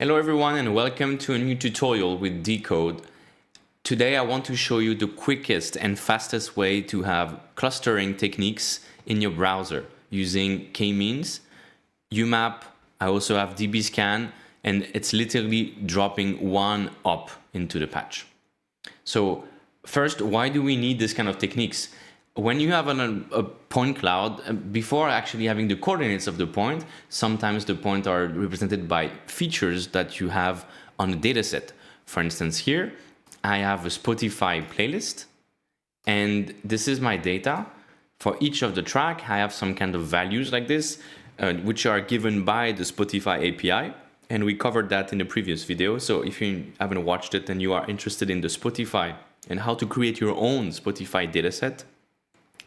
Hello everyone and welcome to a new tutorial with Decode. Today I want to show you the quickest and fastest way to have clustering techniques in your browser using K-Means, UMAP. I also have dbScan, and it's literally dropping one op into the patch. So first, why do we need this kind of techniques? When you have a point cloud, before actually having the coordinates of the point, sometimes the points are represented by features that you have on the dataset. For instance, here I have a Spotify playlist, and this is my data. For each of the track, I have some kind of values like this, which are given by the Spotify API. And we covered that in the previous video. So if you haven't watched it and you are interested in the Spotify and how to create your own Spotify dataset,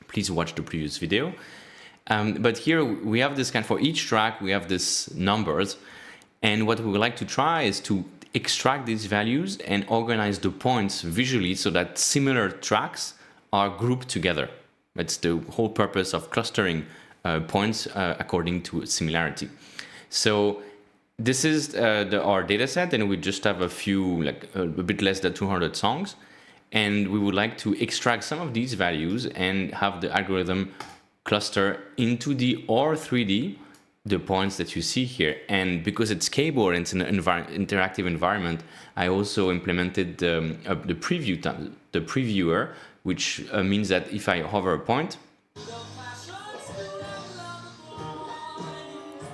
please watch the previous video. But here we have this kind, for each track, we have this numbers. And what we would like to try is to extract these values and organize the points visually so that similar tracks are grouped together. That's the whole purpose of clustering points according to similarity. So this is our dataset, and we just have a few, like a bit less than 200 songs. And we would like to extract some of these values and have the algorithm cluster into the or 3D, the points that you see here. And because it's cable and it's an interactive environment, I also implemented the previewer, which means that if I hover a point,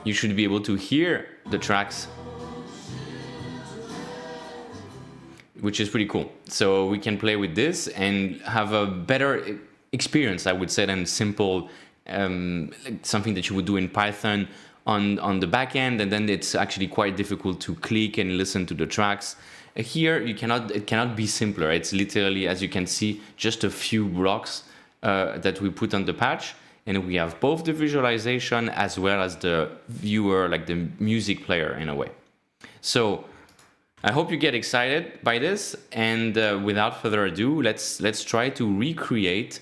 you should be able to hear the tracks, which is pretty cool. So we can play with this and have a better experience, I would say, than simple, like something that you would do in Python on the back end, and then it's actually quite difficult to click and listen to the tracks. Here, it cannot be simpler. It's literally, as you can see, just a few blocks that we put on the patch, and we have both the visualization as well as the viewer, like the music player in a way. So I hope you get excited by this, and without further ado, let's try to recreate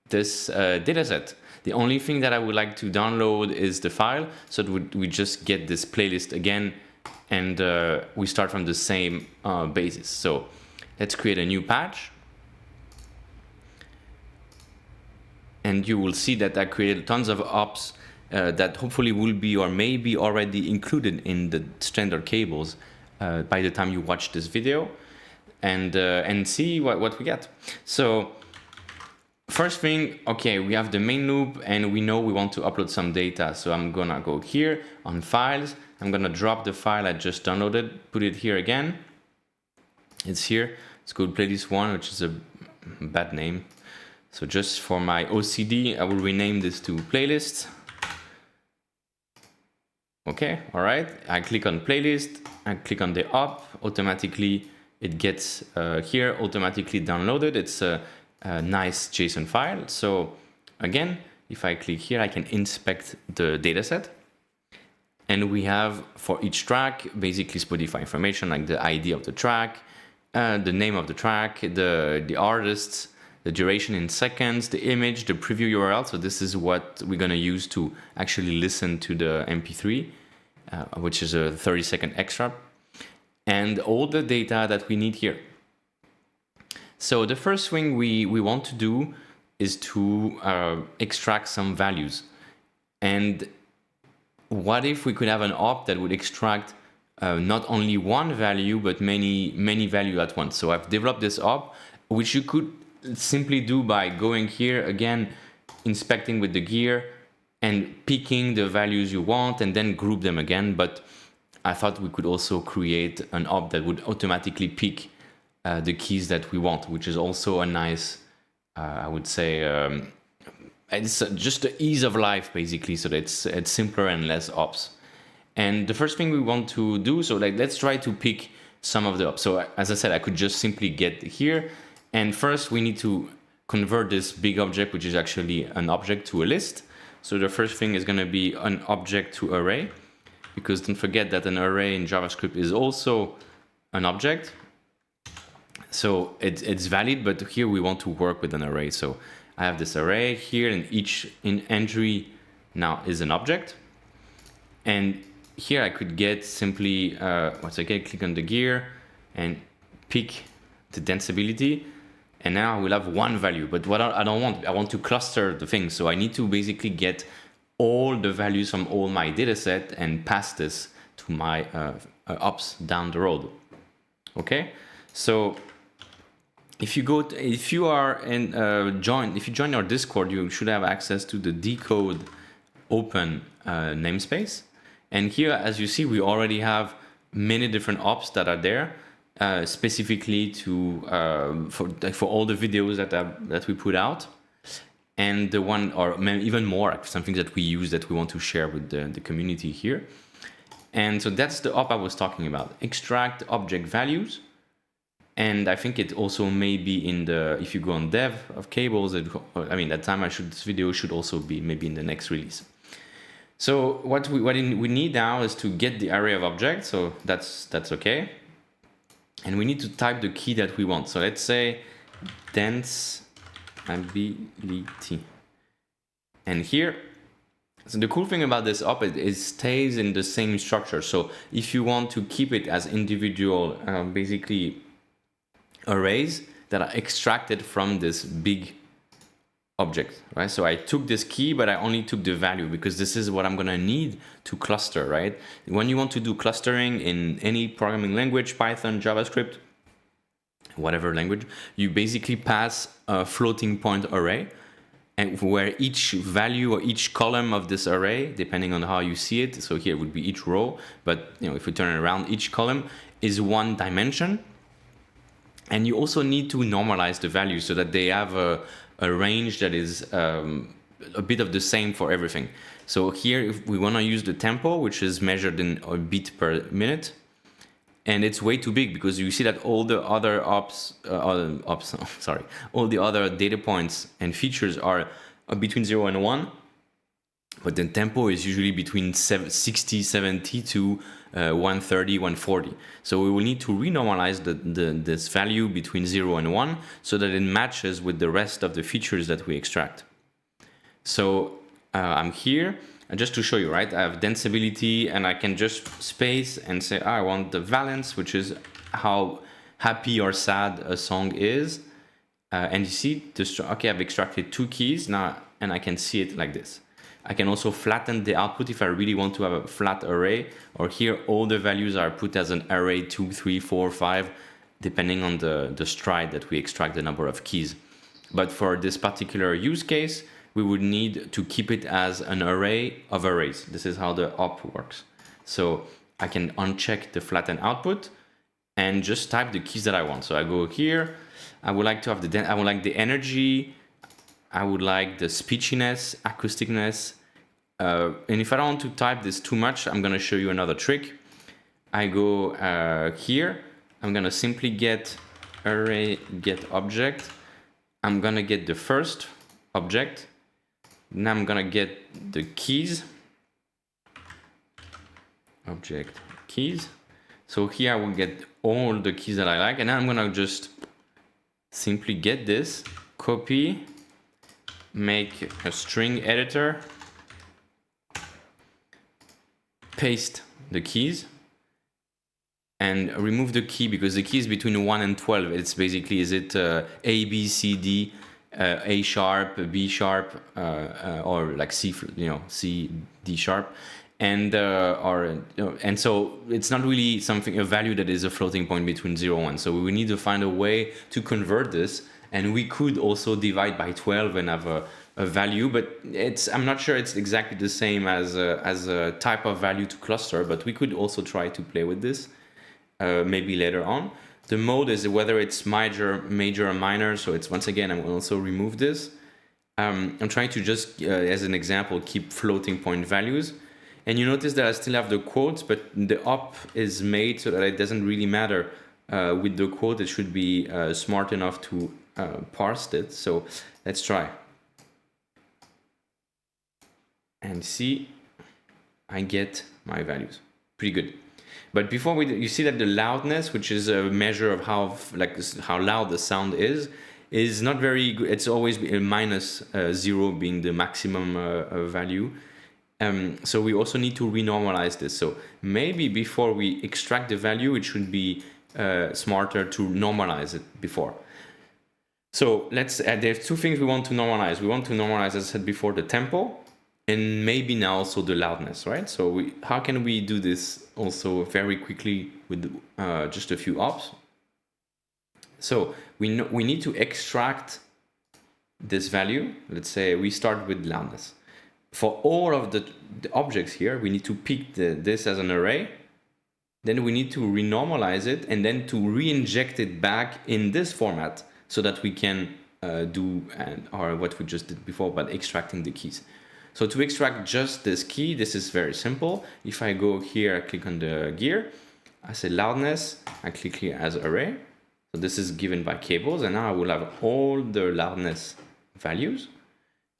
this dataset. The only thing that I would like to download is the file, so that we just get this playlist again, and we start from the same basis. So let's create a new patch, and you will see that I created tons of ops that hopefully will be or may be already included in the standard cables by the time you watch this video, and see what we get. So first thing, okay, we have the main loop, and we know we want to upload some data. So I'm gonna go here on files. I'm gonna drop the file I just downloaded, put it here again. It's here. It's called playlist 1, which is a bad name. So just for my OCD, I will rename this to playlist. Okay, all right. I click on playlist, I click on the op, automatically it gets here, automatically downloaded. It's a nice JSON file. So again, if I click here, I can inspect the dataset. And we have for each track, basically Spotify information, like the ID of the track, the name of the track, the artists, the duration in seconds, the image, the preview URL. So this is what we're gonna use to actually listen to the MP3, which is a 30-second extract, and all the data that we need here. So the first thing we want to do is to extract some values. And what if we could have an op that would extract not only one value, but many values at once? So I've developed this op, which you could simply do by going here again, inspecting with the gear and picking the values you want and then group them again. But I thought we could also create an op that would automatically pick the keys that we want, which is also a nice, I would say, it's just the ease of life basically, so that it's simpler and less ops. And the first thing we want to do, so like let's try to pick some of the ops. So as I said, I could just simply get here. And first we need to convert this big object, which is actually an object, to a list. So the first thing is going to be an object to array, because don't forget that an array in JavaScript is also an object. So it's valid, but here we want to work with an array. So I have this array here, and each entry now is an object. And here I could get simply, once again, click on the gear and pick the densibility. And now I will have one value, but what I don't want, I want to cluster the things. So I need to basically get all the values from all my data set and pass this to my ops down the road. Okay, so if you join our Discord, you should have access to the decode open namespace. And here, as you see, we already have many different ops that are there, specifically to for all the videos that we put out, and the one, or even more, something that we use that we want to share with the community here. And so that's the op I was talking about: extract object values. And I think it also may be in the, if you go on dev of cables, I mean, that time this video should also be maybe in the next release. So what we need now is to get the array of objects. So that's okay. And we need to type the key that we want. So let's say dense ability. And here, so the cool thing about this op is it stays in the same structure. So if you want to keep it as individual, basically arrays that are extracted from this big object, right? So I took this key, but I only took the value because this is what I'm gonna need to cluster, right? When you want to do clustering in any programming language, Python, JavaScript, whatever language, you basically pass a floating point array, and where each value or each column of this array, depending on how you see it, so here it would be each row, but if we turn it around, each column is one dimension. And you also need to normalize the values so that they have a range that is a bit of the same for everything. So here, if we want to use the tempo, which is measured in a beat per minute, and it's way too big because you see that all the other all the other data points and features are between 0 and 1, but the tempo is usually between 60, 70 to 130, 140. So we will need to renormalize this value between 0 and 1 so that it matches with the rest of the features that we extract. So I'm here, and just to show you, right? I have densibility, and I can just space and say, I want the valence, which is how happy or sad a song is. And you see, okay, I've extracted 2 keys now, and I can see it like this. I can also flatten the output if I really want to have a flat array, or here all the values are put as an array 2, 3, 4, 5, depending on the stride that we extract the number of keys. But for this particular use case, we would need to keep it as an array of arrays. This is how the op works. So I can uncheck the flatten output and just type the keys that I want. So I go here, I would like to have I would like the energy, I would like the speechiness, acousticness, and if I don't want to type this too much, I'm gonna show you another trick. I go here, I'm gonna simply get array get object. I'm gonna get the first object. Now I'm gonna get the keys, object keys. So here I will get all the keys that I like, and then I'm gonna just simply get this, copy, make a string editor, paste the keys, and remove the key because the key is between 1 and 12. It's basically, is it A, B, C, D, A sharp, B sharp, or like C, C, D sharp, and and so it's not really a value that is a floating point between 0 and 1. So we need to find a way to convert this. And we could also divide by 12 and have a value, but I'm not sure it's exactly the same as a type of value to cluster, but we could also try to play with this maybe later on. The mode is whether it's major or minor. So it's, once again, I will also remove this. I'm trying to just, as an example, keep floating point values. And you notice that I still have the quotes, but the op is made so that it doesn't really matter. With the quote, it should be smart enough to parse it. So let's try. And see, I get my values. Pretty good. But before you see that the loudness, which is a measure of how loud the sound is not very good. It's always -0 being the maximum value. So we also need to renormalize this. So maybe before we extract the value, it should be smarter to normalize it before. So there's two things we want to normalize. We want to normalize, as I said before, the tempo, and maybe now also the loudness, right? So how can we do this also very quickly with just a few ops? So we need to extract this value. Let's say we start with loudness. For all of the objects here, we need to pick this as an array. Then we need to renormalize it and then to re-inject it back in this format so that we can do what we just did before, but extracting the keys. So to extract just this key, this is very simple. If I go here, I click on the gear, I say loudness, I click here as array. So this is given by cables, and now I will have all the loudness values.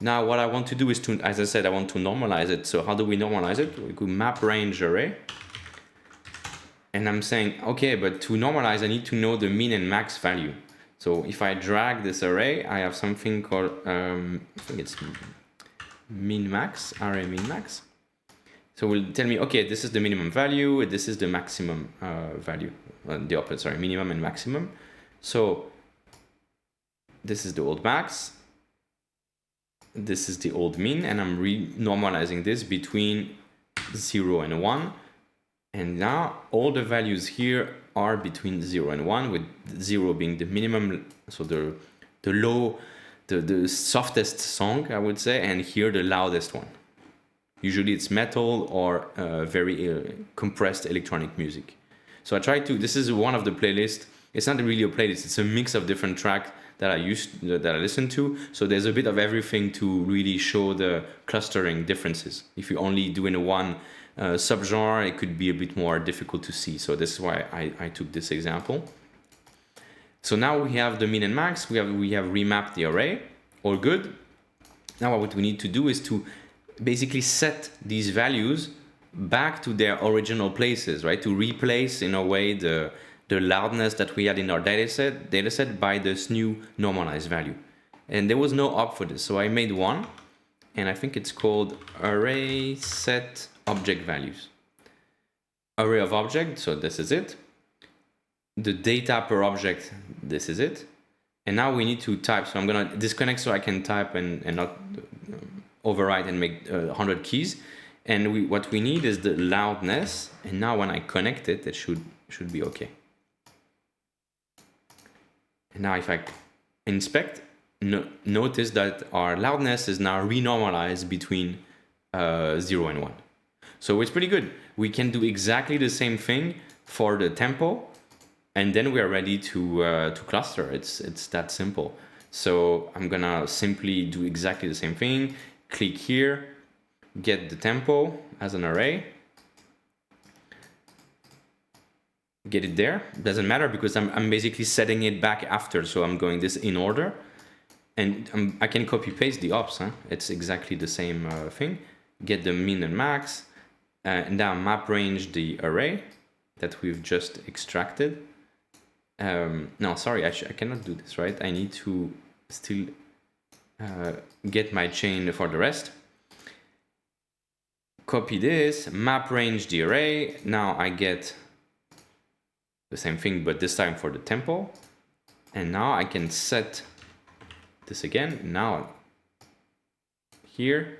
Now what I want to do is to, as I said, I want to normalize it. So how do we normalize it? We go map range array. And I'm saying, okay, but to normalize, I need to know the min and max value. So if I drag this array, I have something called, I think it's min max, array min max. So it will tell me, okay, this is the minimum value, this is the maximum value, the opposite, sorry, minimum and maximum. So this is the old max. This is the old min, and I'm re-normalizing this between 0 and 1. And now all the values here are between 0 and 1, with 0 being the minimum, so the low, the softest song, I would say, and here the loudest one. Usually it's metal or very compressed electronic music. So I try to, this is one of the playlists. It's not really a playlist, it's a mix of different tracks that I listen to. So there's a bit of everything to really show the clustering differences. If you only do in one subgenre, it could be a bit more difficult to see. So this is why I took this example. So now we have the min and max, we have remapped the array, all good. Now what we need to do is to basically set these values back to their original places, right? To replace in a way the loudness that we had in our dataset by this new normalized value. And there was no op for this, so I made one, and I think it's called array set object values. Array of object, so this is it. The data per object, this is it. And now we need to type, so I'm gonna disconnect so I can type and not override and make 100 keys. And what we need is the loudness, and now when I connect it, it should be okay. And now if I inspect, notice that our loudness is now renormalized between 0 and 1. So it's pretty good. We can do exactly the same thing for the tempo, and then we are ready to cluster. It's that simple. So I'm gonna simply do exactly the same thing. Click here, get the tempo as an array. Get it there, doesn't matter because I'm basically setting it back after, so I'm going this in order, and I can copy paste the ops, it's exactly the same thing. Get the min and max, and now map range the array that we've just extracted. No, sorry, I cannot do this, right? I need to still get my chain for the rest. Copy this, map range the array, now I get the same thing, but this time for the tempo. And now I can set this again. Now here,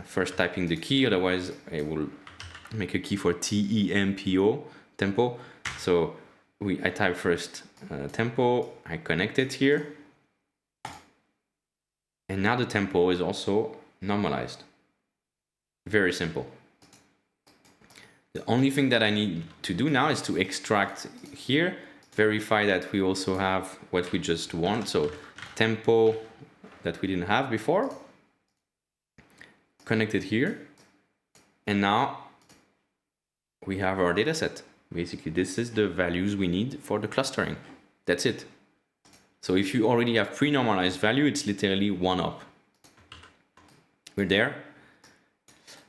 first typing the key, otherwise I will make a key for tempo, tempo. So I type first tempo, I connect it here. And now the tempo is also normalized. Very simple. The only thing that I need to do now is to extract here, verify that we also have what we just want. So tempo that we didn't have before, connect it here. And now we have our data set. Basically, this is the values we need for the clustering. That's it. So if you already have pre-normalized value, it's literally one up. We're there.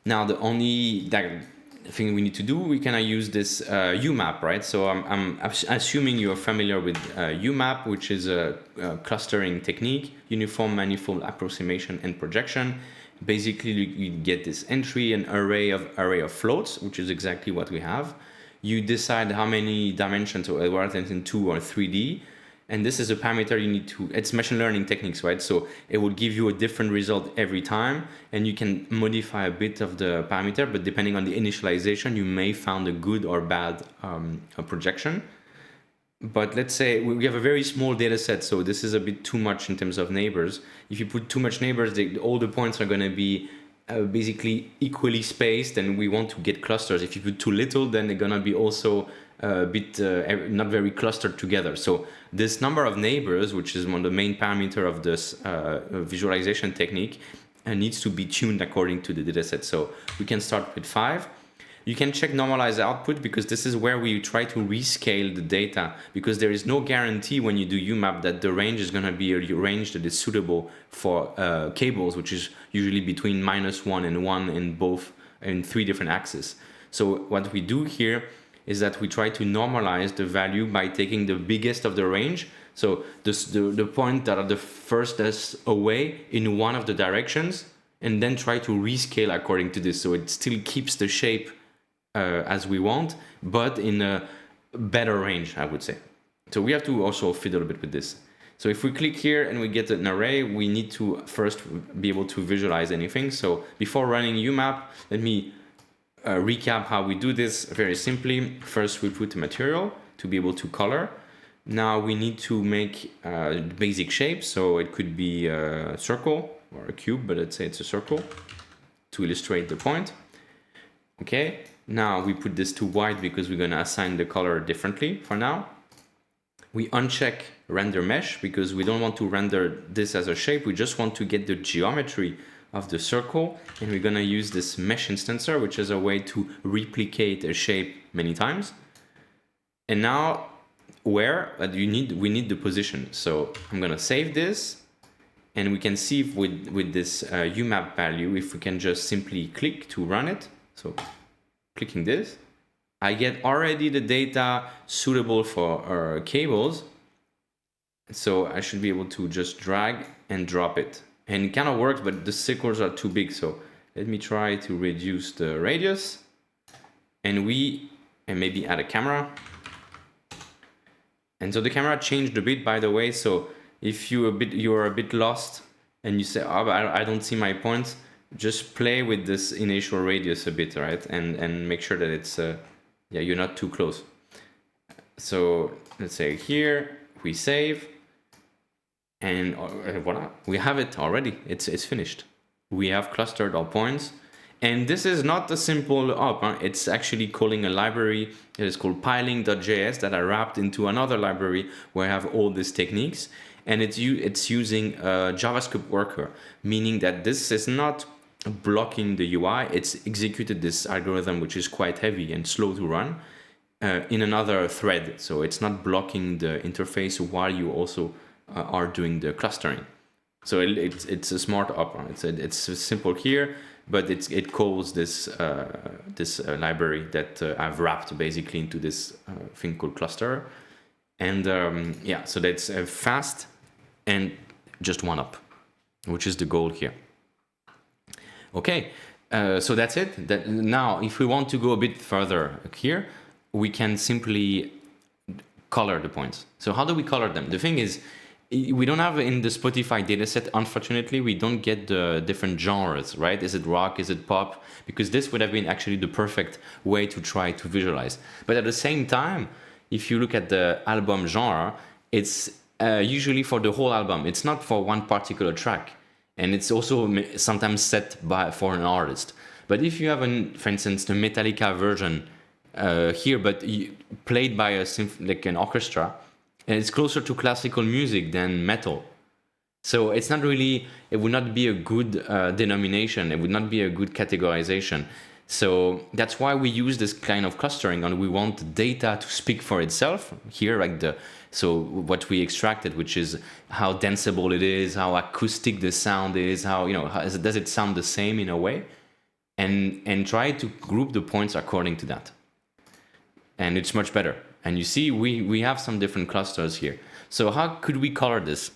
Now the only thing we need to do, we can use this UMAP, right? So I'm assuming you're familiar with UMAP, which is a clustering technique, uniform manifold approximation and projection. basically you get this entry, an array of floats, which is exactly what we have. You decide how many dimensions, or whether it's in 2 or 3D. And this is a parameter you need to, it's machine learning techniques, right? So it will give you a different result every time, and you can modify a bit of the parameter, but depending on the initialization, you may find a good or bad a projection. But let's say we have a very small data set, so this is a bit too much in terms of neighbors. If you put too much neighbors, all the points are going to be basically equally spaced, and we want to get clusters. If you put too little, then they're going to be also a bit not very clustered together. So this number of neighbors, which is one of the main parameter of this visualization technique, needs to be tuned according to the dataset. So we can start with 5. You can check normalize output, because this is where we try to rescale the data, because there is no guarantee when you do UMAP that the range is going to be a range that is suitable for cables, which is usually between -1 and 1 in 3 different axes. So what we do here is that we try to normalize the value by taking the biggest of the range. So the point that are the furthest away in one of the directions, and then try to rescale according to this. So it still keeps the shape as we want, but in a better range, I would say. So we have to also fiddle a bit with this. So if we click here and we get an array, we need to first be able to visualize anything. So before running UMAP, let me recap how we do this very simply. First, we put the material to be able to color. Now we need to make basic shapes. So it could be a circle or a cube, but let's say it's a circle to illustrate the point. Okay, now we put this to white because we're going to assign the color differently for now. We uncheck render mesh because we don't want to render this as a shape. We just want to get the geometry of the circle, and we're going to use this mesh instancer, which is a way to replicate a shape many times. And now we need the position. So I'm going to save this, and we can see if with this UMAP value, if we can just simply click to run it. So clicking this, I get already the data suitable for our cables. So I should be able to just drag and drop it. And it kind of works, but the circles are too big. So let me try to reduce the radius, and maybe add a camera. And so the camera changed a bit, by the way. So if you're a bit lost and you say, oh, I don't see my points, just play with this initial radius a bit, right? And make sure that it's, you're not too close. So let's say here, we save, and voila, we have it already. It's finished. We have clustered our points. And this is not a simple op. It's actually calling a library that is called piling.js that I wrapped into another library where I have all these techniques. And it's using a JavaScript worker, meaning that this is not blocking the UI. It's executed this algorithm, which is quite heavy and slow to run, in another thread. So it's not blocking the interface while you also are doing the clustering. So it's a smart op. It's simple here, but it calls this library that I've wrapped basically into this thing called cluster. And yeah, so that's fast and just one up, which is the goal here. Okay, so that's it. Now, if we want to go a bit further here, we can simply color the points. So how do we color them? The thing is, we don't have in the Spotify dataset, unfortunately, we don't get the different genres, right? Is it rock? Is it pop? Because this would have been actually the perfect way to try to visualize. But at the same time, if you look at the album genre, it's usually for the whole album. It's not for one particular track. And it's also sometimes set for an artist. But if you have, for instance, the Metallica version here, but played by like an orchestra, and it's closer to classical music than metal. So it's not really, it would not be a good denomination. It would not be a good categorization. So that's why we use this kind of clustering, and we want the data to speak for itself here, like so what we extracted, which is how danceable it is, how acoustic the sound is, how, does it sound the same in a way, and try to group the points according to that. And it's much better. And you see, we have some different clusters here. So how could we color this?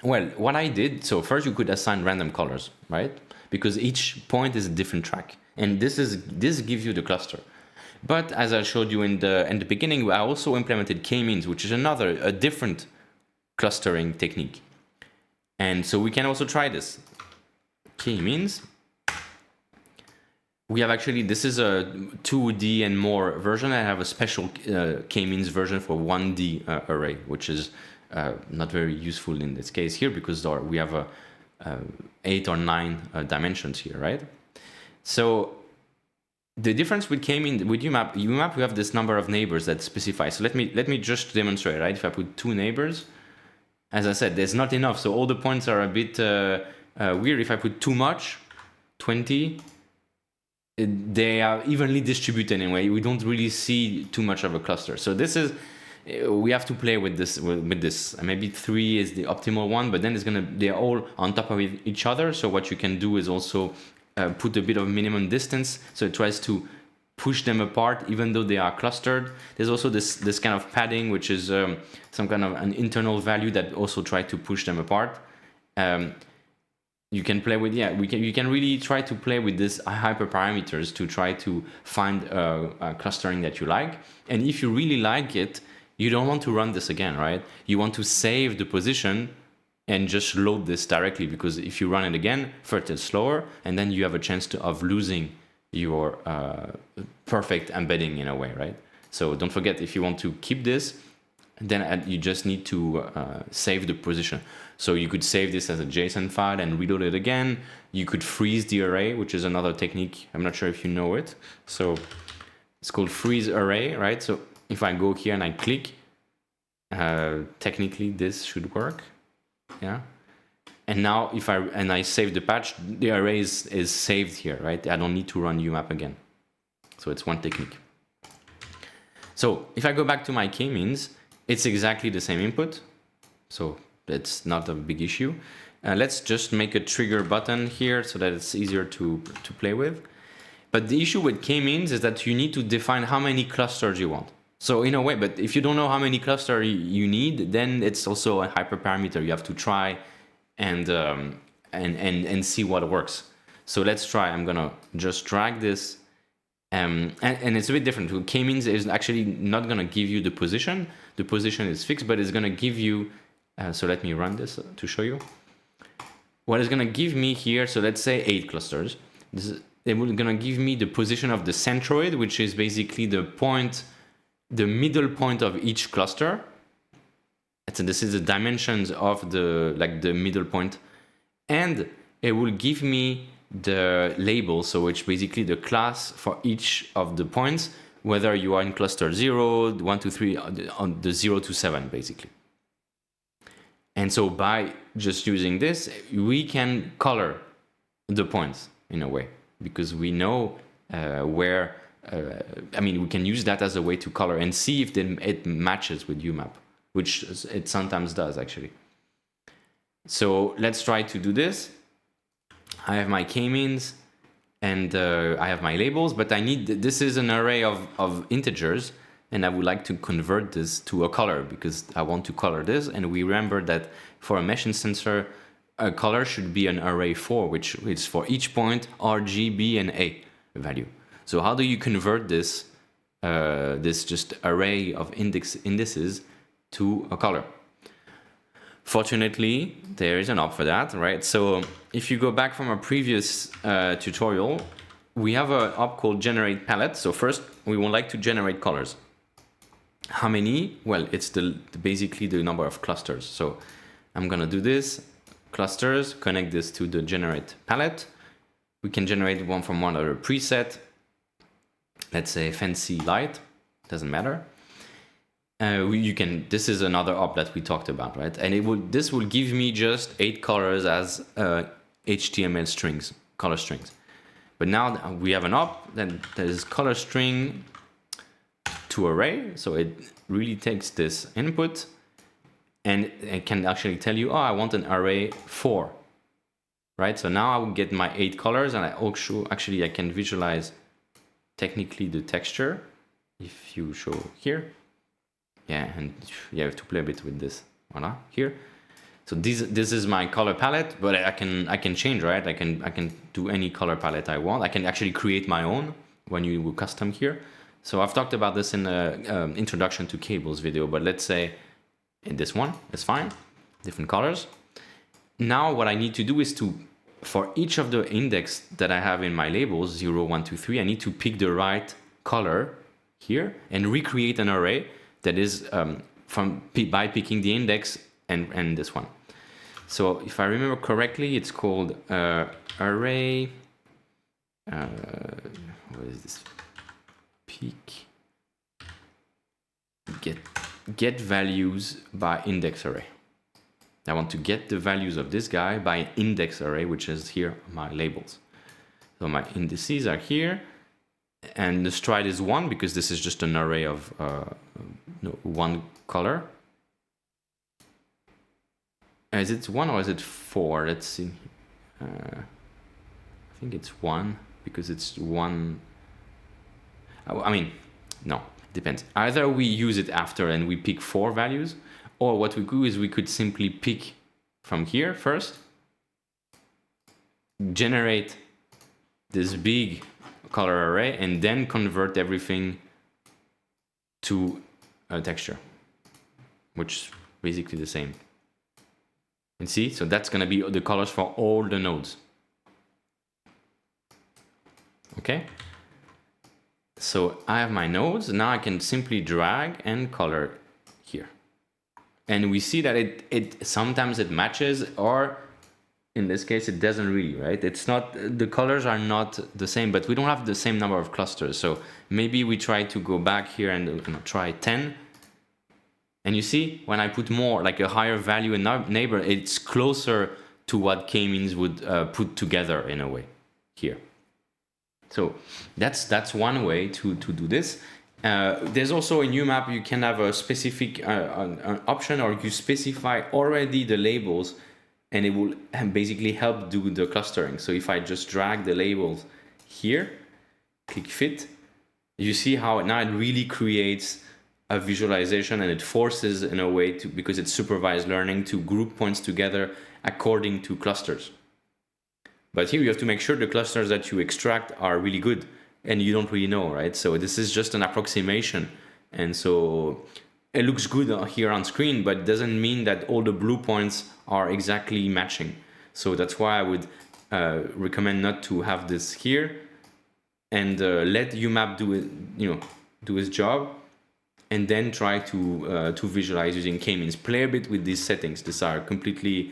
Well, what I did, so first you could assign random colors, right? because each point is a different track, and this gives you the cluster. But as I showed you in the beginning, I also implemented K-Means, which is a different clustering technique. And so we can also try this. K-Means. We have actually, this is a 2D and more version. I have a special K-Means version for 1D array, which is not very useful in this case here because we have 8 or 9 dimensions here, right? So the difference with K-Means, with UMAP, we have this number of neighbors that specify. So let me just demonstrate, right? If I put 2 neighbors, as I said, there's not enough. So all the points are a bit weird. If I put too much, 20, they are evenly distributed anyway. We don't really see too much of a cluster. So this is, we have to play with this. Maybe 3 is the optimal one, but then they're all on top of each other. So what you can do is also put a bit of minimum distance. So it tries to push them apart, even though they are clustered. There's also this kind of padding, which is some kind of an internal value that also try to push them apart. You can play with, you can really try to play with this hyperparameters to try to find a clustering that you like. And if you really like it, you don't want to run this again, right? You want to save the position and just load this directly, because if you run it again, first it's slower, and then you have a chance of losing your perfect embedding in a way, right? So don't forget, if you want to keep this, then you just need to save the position. So you could save this as a JSON file and reload it again. You could freeze the array, which is another technique. I'm not sure if you know it. So it's called freeze array, right? So if I go here and I click, technically this should work, yeah. And now if I save the patch, the array is saved here, right? I don't need to run UMAP again. So it's one technique. So if I go back to my K-Means, it's exactly the same input. So it's not a big issue. Let's just make a trigger button here so that it's easier to play with. But the issue with K-Means is that you need to define how many clusters you want. So in a way, but if you don't know how many clusters you need, then it's also a hyperparameter. You have to try and see what works. So let's try. I'm gonna just drag this, and it's a bit different. K-Means is actually not gonna give you the position. The position is fixed, but it's gonna give you. So let me run this to show you. What it's gonna give me here. So let's say 8 clusters. It's gonna give me the position of the centroid, which is basically the point, the middle point of each cluster. So this is the dimensions of the middle point, and it will give me the label, so which basically the class for each of the points, whether you are in cluster 0, 1, 2, 3, on the 0 to 7 basically. And so by just using this, we can color the points in a way, because we know where, we can use that as a way to color and see if it matches with UMAP, which it sometimes does actually. So let's try to do this. I have my K-Means and I have my labels, but this is an array of integers, and I would like to convert this to a color because I want to color this. And we remember that for a mesh sensor, a color should be an array 4, which is for each point R, G, B, and A value. So how do you convert this just array of indices to a color? Fortunately, there is an op for that, right? So if you go back from our previous tutorial, we have an op called generate palette. So first, we would like to generate colors. How many? Well, it's basically the number of clusters. So I'm gonna do this, clusters, connect this to the generate palette. We can generate one from one other preset. Let's say fancy light, doesn't matter. This is another op that we talked about, right? And this will give me just 8 colors as HTML strings, color strings. But now we have an op that is color string to array. So it really takes this input and it can actually tell you, oh, I want an array 4, right? So now I will get my 8 colors, and I also I can visualize technically the texture if you show here. Yeah, and you have to play a bit with this. Voila, here. So this is my color palette, but I can change, right? I can do any color palette I want. I can actually create my own when you custom here. So I've talked about this in the introduction to cables video, but let's say in this one, it's fine, different colors. Now what I need to do is to, for each of the index that I have in my labels, 0, 1, 2, 3, I need to pick the right color here and recreate an array that is by picking the index and this one. So if I remember correctly, it's called array, what is this? Pick, get values by index array. I want to get the values of this guy by an index array, which is here my labels. So my indices are here, and the stride is 1 because this is just an array of one color. Is it 1 or is it 4? Let's see. I think it's 1 because it's 1. I mean, no, depends. Either we use it after and we pick 4 values, or what we do is we could simply pick from here first, generate this big color array, and then convert everything to a texture, which is basically the same. And see, so that's going to be the colors for all the nodes. Okay. So I have my nodes. Now I can simply drag and color here. And we see that it sometimes it matches, or in this case it doesn't really, right? It's not, the colors are not the same, but we don't have the same number of clusters. So maybe we try to go back here and try 10. And you see, when I put more, like a higher value in neighbor, it's closer to what K-Means would put together in a way here. So that's one way to do this. There's also in UMAP, you can have a specific an option, or you specify already the labels, and it will basically help do the clustering. So if I just drag the labels here, click fit, you see how now it really creates a visualization, and it forces in a way to, because it's supervised learning, to group points together according to clusters. But here you have to make sure the clusters that you extract are really good, and you don't really know, right? So this is just an approximation. And so it looks good here on screen, but it doesn't mean that all the blue points are exactly matching. So that's why I would recommend not to have this here, and let UMAP do it, do his job, and then try to visualize using K-Means. Play a bit with these settings. These are completely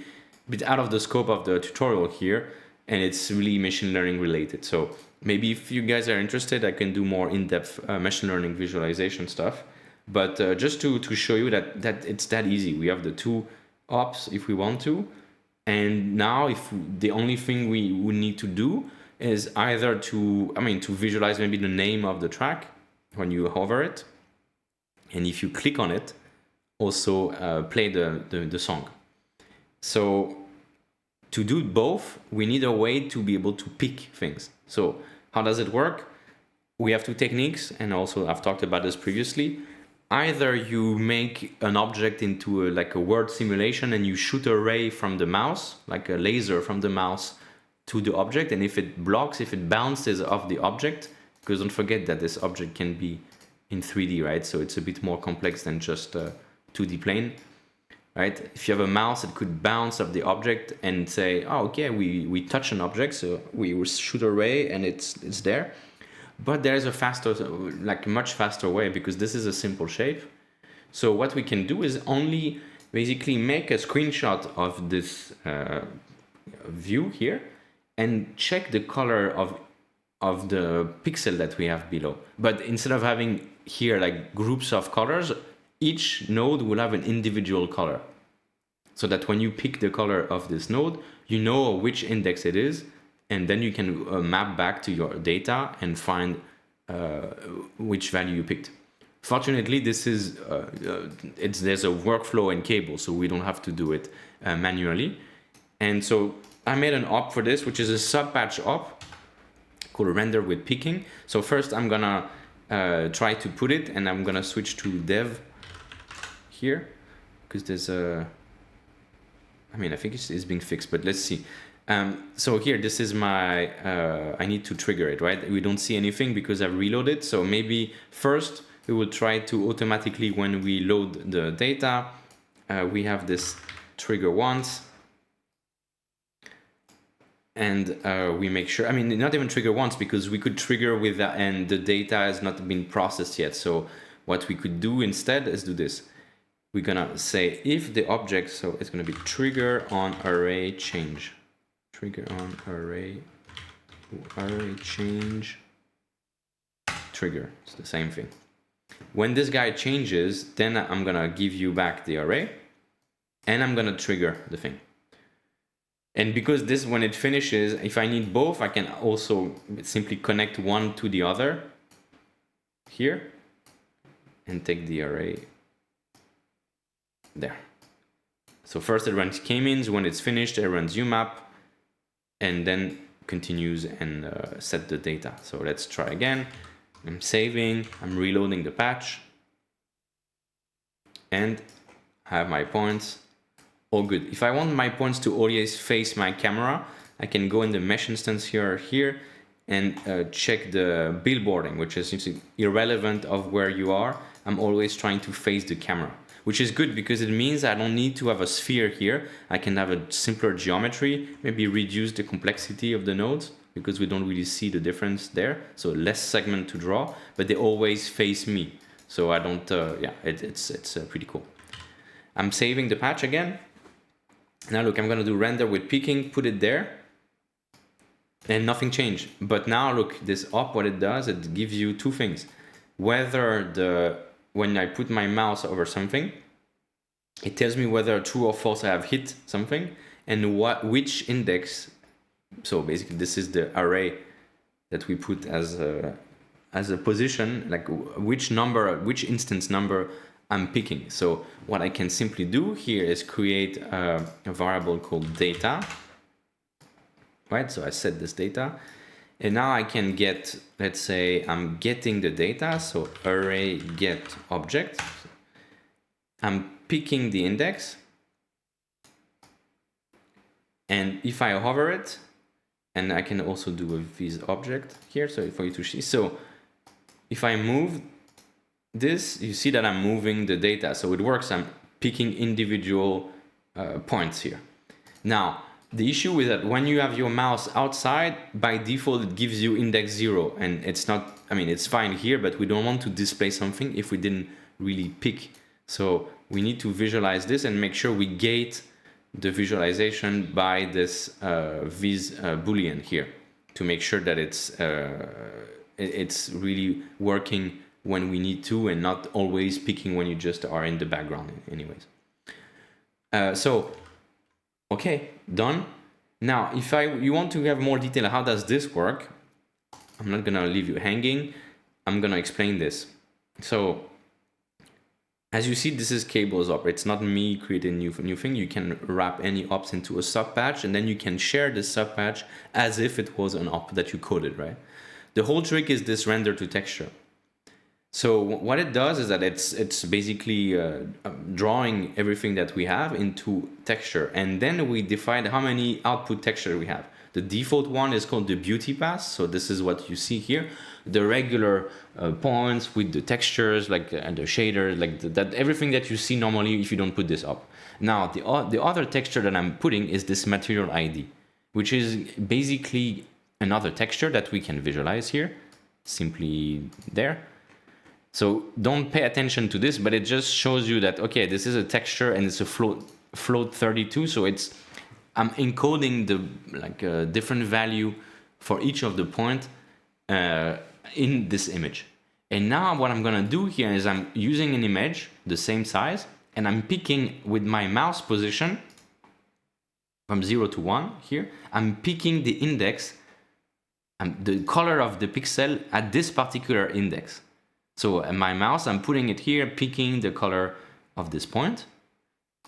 a bit out of the scope of the tutorial here, and it's really machine learning related. So maybe if you guys are interested, I can do more in-depth machine learning visualization stuff. But just to show you that it's that easy. We have the 2 ops if we want to. And now if the only thing we would need to do is either to visualize maybe the name of the track when you hover it. And if you click on it, also play the song. So to do both, we need a way to be able to pick things. So how does it work? We have 2 techniques, and also I've talked about this previously. Either you make an object into like a word simulation, and you shoot a ray from the mouse, like a laser from the mouse to the object, and if it blocks, if it bounces off the object, because don't forget that this object can be in 3D, right? So it's a bit more complex than just a 2D plane. Right? If you have a mouse, it could bounce off the object and say, oh, okay, we touch an object, so we will shoot a ray and it's there. But there is a faster, like much faster way, because this is a simple shape. So what we can do is only basically make a screenshot of this view here and check the color of the pixel that we have below. But instead of having here like groups of colors, each node will have an individual color, so that when you pick the color of this node, you know which index it is, and then you can map back to your data and find which value you picked. Fortunately, this is there's a workflow in Cable, so we don't have to do it manually. And so I made an op for this, which is a sub-patch op called render with picking. So first I'm gonna try to put it, and I'm gonna switch to dev here, because there's a I mean, I think it's being fixed, but let's see. So here, this is my, I need to trigger it, right? We don't see anything because I've reloaded. So maybe first we will try to automatically, when we load the data, we have this trigger once. And we make sure, I mean, not even trigger once, because we could trigger with that and the data has not been processed yet. So what we could do instead is do this. We're gonna say if the object, so it's gonna be trigger on array change. Trigger on array change, trigger, it's the same thing. When this guy changes, then I'm gonna give you back the array and I'm gonna trigger the thing. And because this, when it finishes, if I need both, I can also simply connect one to the other here and take the array there. So first it runs K-Means, when it's finished, it runs UMAP and then continues and set the data. So let's try again. I'm saving, I'm reloading the patch and I have my points. All good. If I want my points to always face my camera, I can go in the mesh instance here and check the billboarding, which is irrelevant of where you are. I'm always trying to face the camera, which is good because it means I don't need to have a sphere here. I can have a simpler geometry, maybe reduce the complexity of the nodes because we don't really see the difference there. So less segment to draw, but they always face me. So I don't, yeah, it's pretty cool. I'm saving the patch again. Now look, I'm gonna do render with peaking, put it there, and nothing changed. But now look, this up, what it does, it gives you two things. Whether when I put my mouse over something, it tells me whether true or false I have hit something, and which index. So basically, this is the array that we put as a position, like which number, which instance number I'm picking. So what I can simply do here is create a variable called data, right? So I set this data and now I can get, let's say I'm getting the data. So array get object, I'm picking the index. And if I hover it, and I can also do a viz object here. So for you to see, so if I move this, you see that I'm moving the data. So it works, I'm picking individual points here. Now, the issue is that when you have your mouse outside, by default, it gives you index 0. And it's not, I mean, it's fine here, but we don't want to display something if we didn't really pick. So we need to visualize this and make sure we gate the visualization by this viz boolean here to make sure that it's really working when we need to and not always picking when you just are in the background anyways. So, okay, done. Now, if you want to have more detail, how does this work? I'm not gonna leave you hanging. I'm gonna explain this. So, as you see, this is cables op. It's not me creating a new thing. You can wrap any ops into a sub patch and then you can share the sub patch as if it was an op that you coded, right? The whole trick is this render to texture. So what it does is that it's basically drawing everything that we have into texture, and then we define how many output texture we have. The default one is called the beauty path. So this is what you see here. The regular points with the textures, like and the shaders, like that everything that you see normally if you don't put this up. Now the other texture that I'm putting is this material ID, which is basically another texture that we can visualize here, simply there. So don't pay attention to this, but it just shows you that, okay, this is a texture and it's a float 32. So I'm encoding the different value for each of the point in this image. And now what I'm gonna do here is I'm using an image the same size and I'm picking with my mouse position from 0 to 1 here. I'm picking the index, the color of the pixel at this particular index. So my mouse, I'm putting it here, picking the color of this point,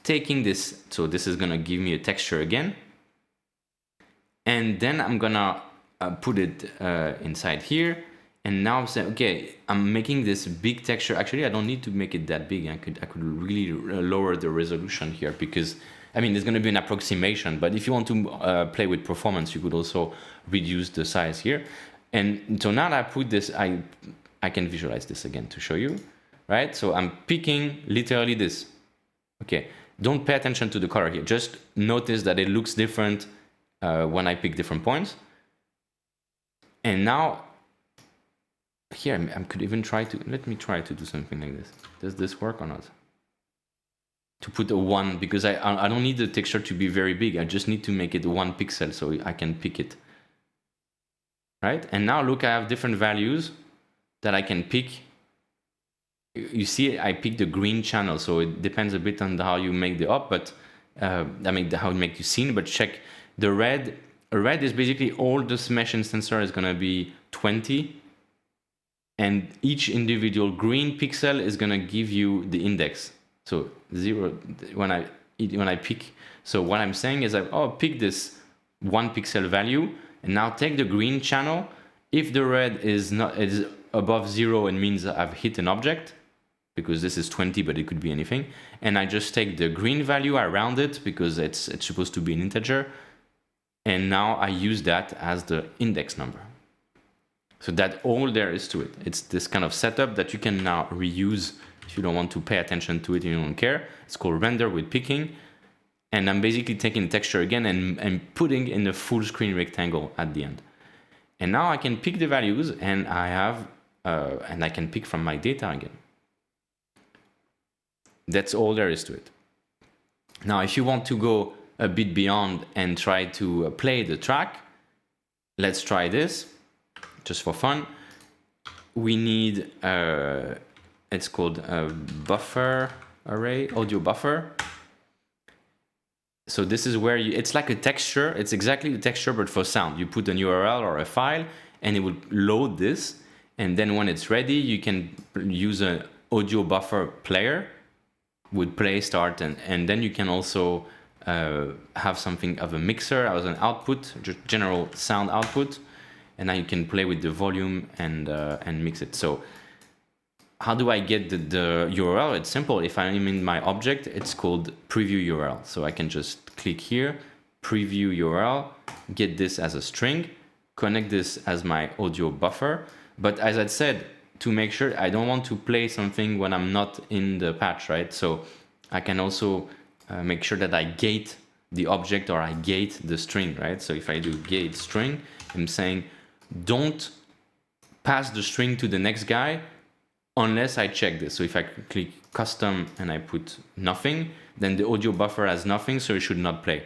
taking this, so this is gonna give me a texture again. And then I'm gonna put it inside here. And now say, okay, I'm making this big texture. Actually, I don't need to make it that big. I could really lower the resolution here because I mean, there's going to be an approximation, but if you want to play with performance, you could also reduce the size here. And so now that I put this, I can visualize this again to show you, right? So I'm picking literally this. Okay, don't pay attention to the color here. Just notice that it looks different when I pick different points. And now here, I could even try to, let me try to do something like this. Does this work or not? To put a 1, because I don't need the texture to be very big. I just need to make it 1 pixel so I can pick it. Right? And now look, I have different values that I can pick. You see, I picked the green channel, so it depends a bit on how you make the up, but I mean, how you make the scene, but check the red. Red is basically all this mesh instancer is going to be 20. And each individual green pixel is going to give you the index. So 0 when I pick. So what I'm saying is pick this 1 pixel value and now take the green channel. If the red is above 0, it means I've hit an object, because this is 20, but it could be anything. And I just take the green value, I round it because it's supposed to be an integer. And now I use that as the index number. So that's all there is to it. It's this kind of setup that you can now reuse if you don't want to pay attention to it and you don't care. It's called render with picking. And I'm basically taking the texture again and putting in a full screen rectangle at the end. And now I can pick the values and I have, and I can pick from my data again. That's all there is to it. Now, if you want to go a bit beyond and try to play the track, let's try this. Just for fun, we need, it's called a buffer array, audio buffer. So this is where it's like a texture. It's exactly the texture, but for sound. You put an URL or a file and it will load this. And then when it's ready, you can use an audio buffer player with play, start, and then you can also have something of a mixer as an output, just general sound output. And now you can play with the volume and mix it. So how do I get the URL? It's simple. If I'm in my object, it's called preview URL. So I can just click here, preview URL, get this as a string, connect this as my audio buffer. But as I said, to make sure I don't want to play something when I'm not in the patch, right? So I can also make sure that I gate the object or I gate the string, right? So if I do gate string, I'm saying, don't pass the string to the next guy unless I check this. So if I click custom and I put nothing, then the audio buffer has nothing, so it should not play.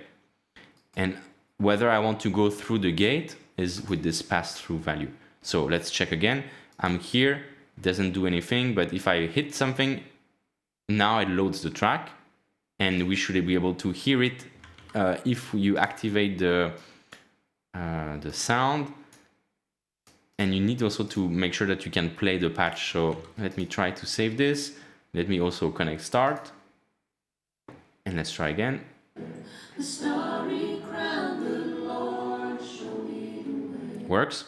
And whether I want to go through the gate is with this pass-through value. So let's check again. I'm here, doesn't do anything, but if I hit something, now it loads the track and we should be able to hear it if you activate the sound. And you need also to make sure that you can play the patch. So let me try to save this. Let me also connect start. And let's try again. Works.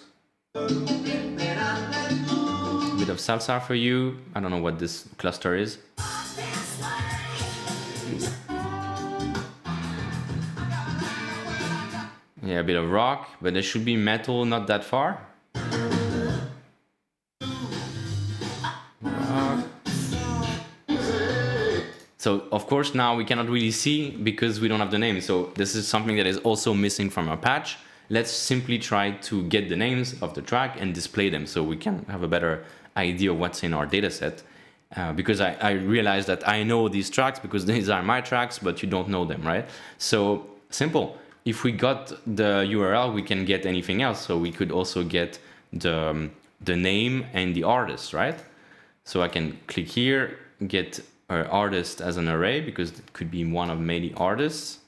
A bit of salsa for you. I don't know what this cluster is. Yeah, a bit of rock, but there should be metal not that far. So of course now we cannot really see because we don't have the name. So this is something that is also missing from our patch. Let's simply try to get the names of the track and display them so we can have a better idea of what's in our dataset. Because I realized that I know these tracks because these are my tracks, but you don't know them, right? So simple. If we got the URL, we can get anything else. So we could also get the name and the artist, right? So I can click here, get artist as an array because it could be one of many artists.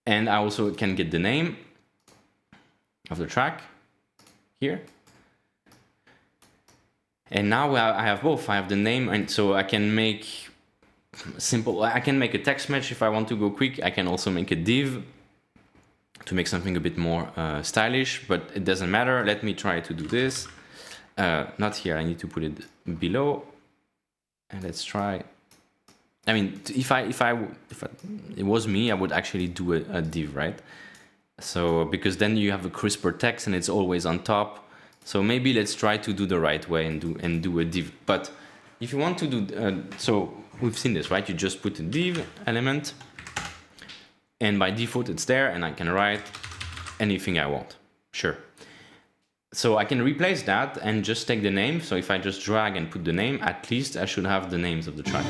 And I also can get the name of the track here. And now I have both. I have the name, and so I can make simple. I can make a text match if I want to go quick. I can also make a div to make something a bit more stylish, but it doesn't matter. Let me try to do this. Not here. I need to put it below. And let's try. I mean, if it was me, I would actually do a div, right? So because then you have a crisper text and it's always on top. So maybe let's try to do the right way and do a div. But if you want to do so, we've seen this, right? You just put a div element, and by default it's there, and I can write anything I want. Sure. So I can replace that and just take the name. So if I just drag and put the name, at least I should have the names of the track.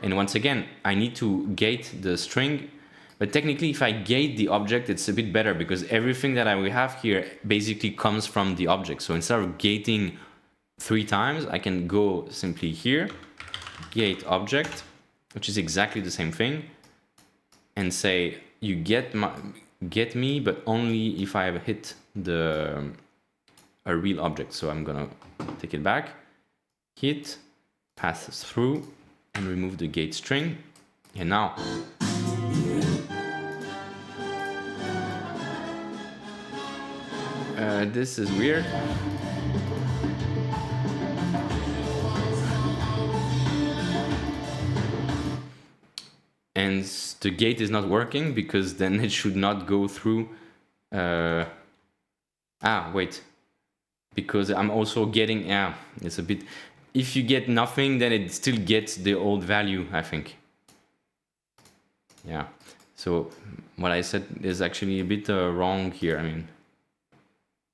And once again, I need to gate the string. But technically, if I gate the object, it's a bit better because everything that we have here basically comes from the object. So instead of gating 3 times, I can go simply here, gate object, which is exactly the same thing, and say you get me, but only if I have hit a real object. So I'm gonna take it back, hit, pass through, and remove the gate string. And now this is weird. And the gate is not working because then it should not go through. Wait. Because I'm also getting, it's a bit, if you get nothing, then it still gets the old value, I think. Yeah. So what I said is actually a bit wrong here. I mean,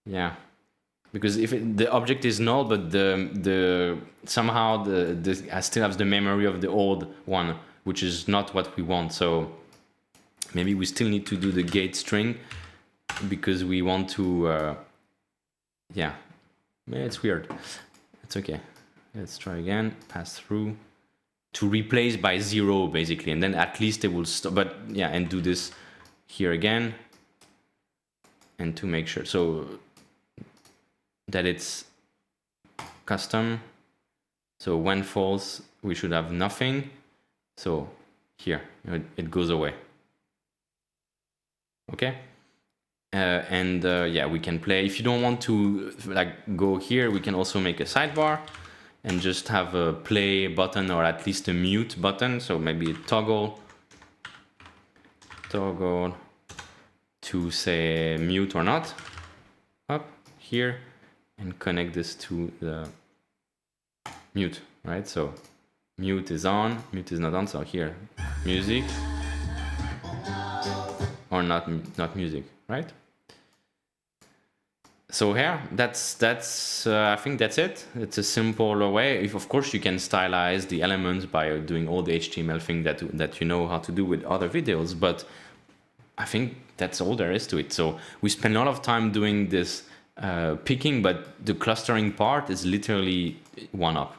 yeah, because if the object is null, but somehow I still have the memory of the old one, which is not what we want. So maybe we still need to do the gate string because we want to, yeah, it's weird. It's okay. Let's try again. Pass through to replace by 0 basically, and then at least it will stop. But yeah, and do this here again, and to make sure so that it's custom. So when false, we should have nothing. So here it goes away. Okay. Yeah, we can play. If you don't want to like go here, we can also make a sidebar and just have a play button or at least a mute button. So maybe a toggle to say mute or not. Up here and connect this to the mute, right? So mute is on, mute is not on. So here, music or not music, right? So here, that's I think that's it. It's a simple way. If of course you can stylize the elements by doing all the HTML thing that you know how to do with other videos, but I think that's all there is to it. So we spend a lot of time doing this picking, but the clustering part is literally one up.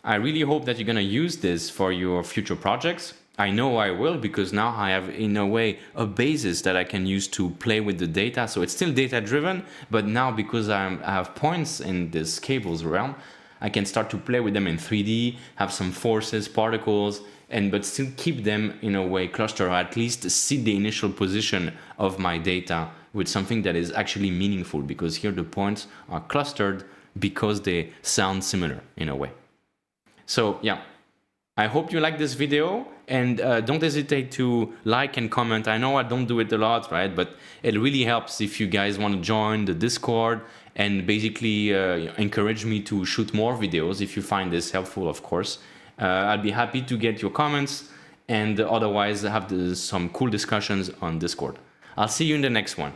I really hope that you're gonna use this for your future projects. I know I will, because now I have, in a way, a basis that I can use to play with the data. So it's still data driven, but now because I have points in this cables realm, I can start to play with them in 3D, have some forces, particles, but still keep them in a way clustered, or at least see the initial position of my data with something that is actually meaningful, because here the points are clustered because they sound similar in a way. So yeah, I hope you like this video, and don't hesitate to like and comment. I know I don't do it a lot, right? But it really helps if you guys want to join the Discord and basically encourage me to shoot more videos if you find this helpful, of course. I'll be happy to get your comments, and otherwise have some cool discussions on Discord. I'll see you in the next one.